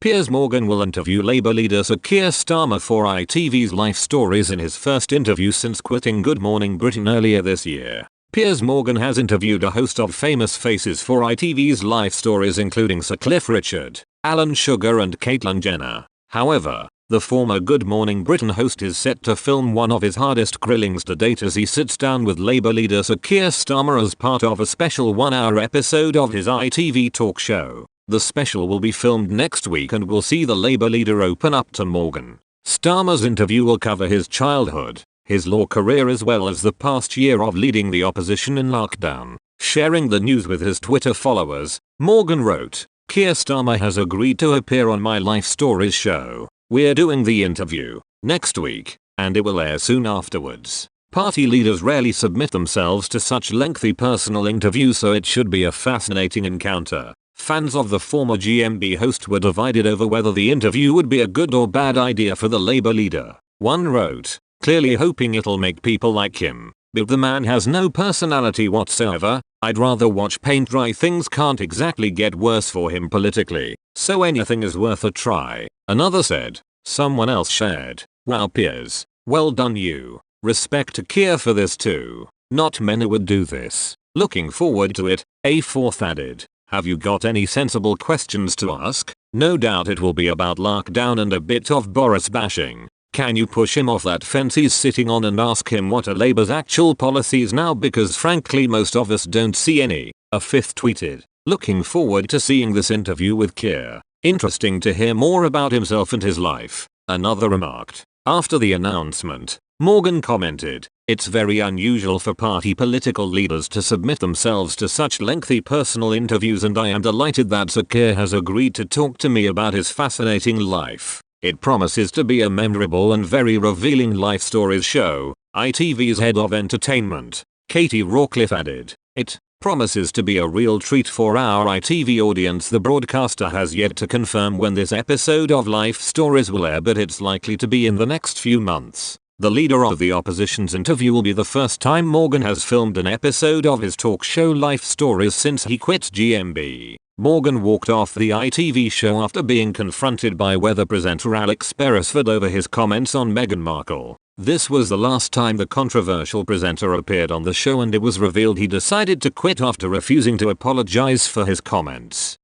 Piers Morgan will interview Labour leader Sir Keir Starmer for ITV's Life Stories in his first interview since quitting Good Morning Britain earlier this year. Piers Morgan has interviewed a host of famous faces for ITV's Life Stories, including Sir Cliff Richard, Alan Sugar and Caitlyn Jenner. However, the former Good Morning Britain host is set to film one of his hardest grillings to date as he sits down with Labour leader Sir Keir Starmer as part of a special one-hour episode of his ITV talk show. The special will be filmed next week and will see the Labour leader open up to Morgan. Starmer's interview will cover his childhood, his law career as well as the past year of leading the opposition in lockdown. Sharing the news with his Twitter followers, Morgan wrote, "Keir Starmer has agreed to appear on my Life Stories show. We're doing the interview next week, and it will air soon afterwards. Party leaders rarely submit themselves to such lengthy personal interviews, so it should be a fascinating encounter." Fans of the former GMB host were divided over whether the interview would be a good or bad idea for the Labour leader. One wrote, "Clearly hoping it'll make people like him, but the man has no personality whatsoever. I'd rather watch paint dry. Things can't exactly get worse for him politically, so anything is worth a try." Another said. Someone else shared, "Wow Piers, well done you. Respect to Keir for this too. Not many would do this. Looking forward to it." A fourth added, "Have you got any sensible questions to ask? No doubt it will be about lockdown and a bit of Boris bashing. Can you push him off that fence he's sitting on and ask him what are Labour's actual policies now, because frankly most of us don't see any." A fifth tweeted, "Looking forward to seeing this interview with Keir. Interesting to hear more about himself and his life." Another remarked. After the announcement, Morgan commented, "It's very unusual for party political leaders to submit themselves to such lengthy personal interviews, and I am delighted that Sir Keir has agreed to talk to me about his fascinating life. It promises to be a memorable and very revealing Life Stories show." ITV's head of entertainment, Katie Rawcliffe, added, "It promises to be a real treat for our ITV audience." The broadcaster has yet to confirm when this episode of Life Stories will air, but it's likely to be in the next few months. The leader of the opposition's interview will be the first time Morgan has filmed an episode of his talk show Life Stories since he quit GMB. Morgan walked off the ITV show after being confronted by weather presenter Alex Beresford over his comments on Meghan Markle. This was the last time the controversial presenter appeared on the show, and it was revealed he decided to quit after refusing to apologize for his comments.